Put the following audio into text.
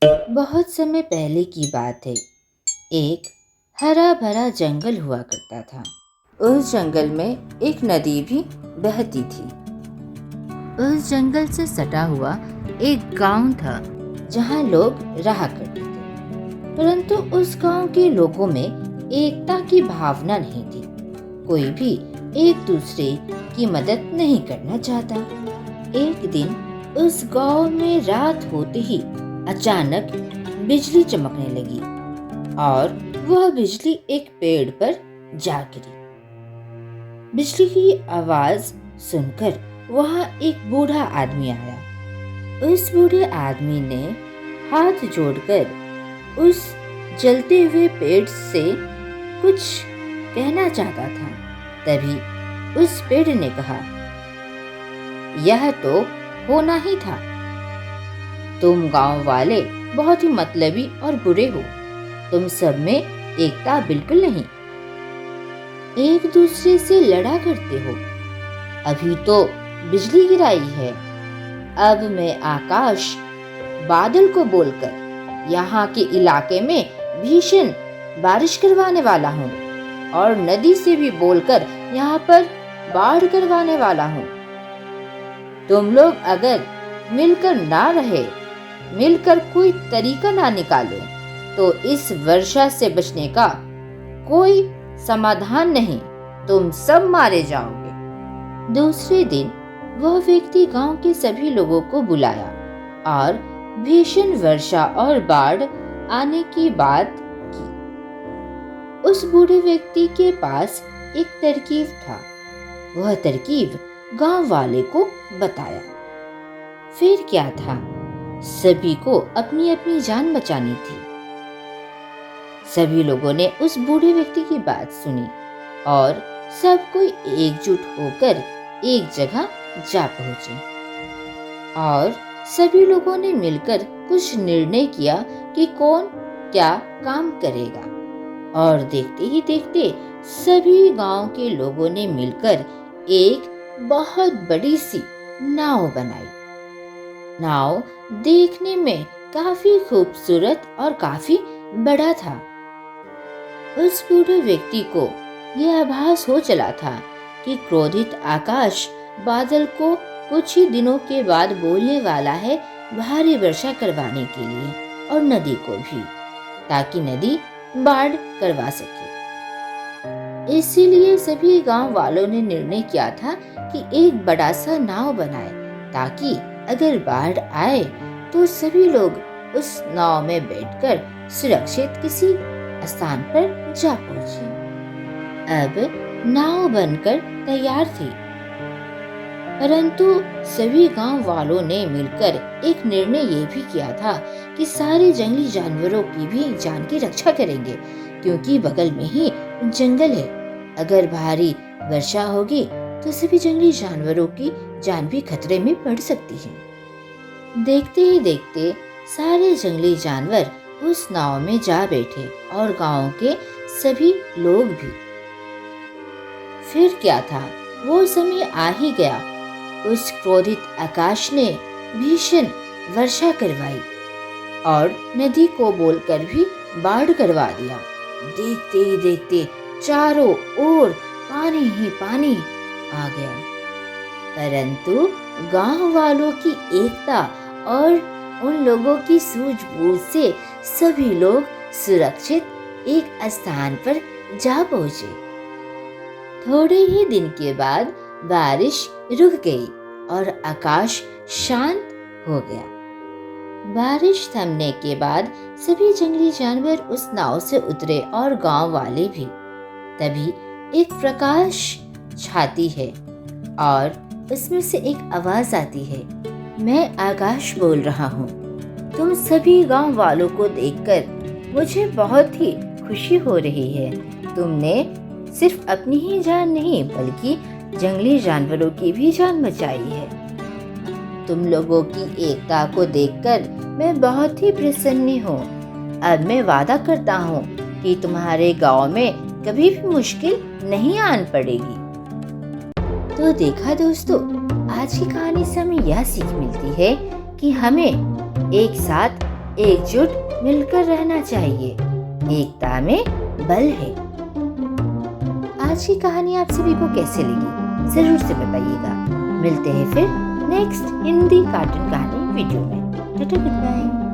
बहुत समय पहले की बात है। एक हरा भरा जंगल हुआ करता था। उस जंगल में एक नदी भी बहती थी। उस जंगल से सटा हुआ एक गांव था जहां लोग रहा करते थे। परंतु उस गांव के लोगों में एकता की भावना नहीं थी। कोई भी एक दूसरे की मदद नहीं करना चाहता। एक दिन उस गांव में रात होते ही अचानक बिजली चमकने लगी और वह बिजली एक पेड़ पर जा गिरी। बिजली की आवाज सुनकर वहां एक बूढ़ा आदमी आया। उस बूढ़े आदमी ने हाथ जोड़कर उस जलते हुए पेड़ से कुछ कहना चाहता था। तभी उस पेड़ ने कहा, यह तो होना ही था। तुम गांव वाले बहुत ही मतलबी और बुरे हो। तुम सब में एकता बिल्कुल नहीं, एक दूसरे से लड़ा करते हो। अभी तो बिजली गिराई है, अब मैं आकाश बादल को बोलकर यहाँ के इलाके में भीषण बारिश करवाने वाला हूँ और नदी से भी बोलकर यहाँ पर बाढ़ करवाने वाला हूँ। तुम लोग अगर मिलकर ना रहे, मिलकर कोई तरीका ना निकाले तो इस वर्षा से बचने का कोई समाधान नहीं, तुम सब मारे जाओगे। दूसरे दिन वह व्यक्ति गांव के सभी लोगों को बुलाया और भीषण वर्षा और बाढ़ आने की बात की। उस बूढ़े व्यक्ति के पास एक तरकीब था। वह तरकीब गांव वाले को बताया। फिर क्या था, सभी को अपनी अपनी जान बचानी थी। सभी लोगों ने उस बूढ़े व्यक्ति की बात सुनी और सब कोई एकजुट होकर एक जगह जा पहुंचे और सभी लोगों ने मिलकर कुछ निर्णय किया कि कौन क्या काम करेगा। और देखते ही देखते सभी गांव के लोगों ने मिलकर एक बहुत बड़ी सी नाव बनाई। नाव देखने में काफी खूबसूरत और काफी बड़ा था। उस बूढ़े व्यक्ति को यह आभास हो चला था कि क्रोधित आकाश बादल को कुछ ही दिनों के बाद बोलने वाला है भारी वर्षा करवाने के लिए और नदी को भी, ताकि नदी बाढ़ करवा सके। इसीलिए सभी गांव वालों ने निर्णय किया था कि एक बड़ा सा नाव बनाए, ताकि अगर बाढ़ आए तो सभी लोग उस नाव में बैठकर सुरक्षित किसी स्थान पर जा पहुंचे। अब नाव बनकर तैयार थी, परंतु सभी गांव वालों ने मिलकर एक निर्णय ये भी किया था कि सारे जंगली जानवरों की भी जान की रक्षा करेंगे, क्योंकि बगल में ही जंगल है। अगर भारी वर्षा होगी तो सभी जंगली जानवरों की जान भी खतरे में पड़ सकती है। देखते ही देखते सारे जंगली जानवर उस नाव में जा बैठे और गांव के सभी लोग भी। फिर क्या था, वो समय आ ही गया। उस क्रोधित आकाश ने भीषण वर्षा करवाई और नदी को बोलकर भी बाढ़ करवा दिया। देखते ही देखते चारों ओर पानी ही पानी आ गया, परंतु गांव वालों की एकता और उन लोगों की सूझबूझ से सभी लोग सुरक्षित एक स्थान पर जा पहुंचे। थोड़े ही दिन के बाद बारिश रुक गई और आकाश शांत हो गया। बारिश थमने के बाद सभी जंगली जानवर उस नाव से उतरे और गांव वाले भी। तभी एक प्रकाश छाती है और उसमें से एक आवाज आती है, मैं आकाश बोल रहा हूँ। तुम सभी गांव वालों को देखकर मुझे बहुत ही खुशी हो रही है। तुमने सिर्फ अपनी ही जान नहीं बल्कि जंगली जानवरों की भी जान बचाई है। तुम लोगों की एकता को देखकर मैं बहुत ही प्रसन्न हूँ। अब मैं वादा करता हूँ कि तुम्हारे गांव में कभी भी मुश्किल नहीं आन पड़ेगी। तो देखा दोस्तों, आज की कहानी से हमें यह सीख मिलती है कि हमें एक साथ एकजुट मिलकर रहना चाहिए। एकता में बल है। आज की कहानी आप सभी को कैसे लगी जरूर से बताइएगा। मिलते हैं फिर नेक्स्ट हिंदी कार्टून कहानी वीडियो में। Tata good bye.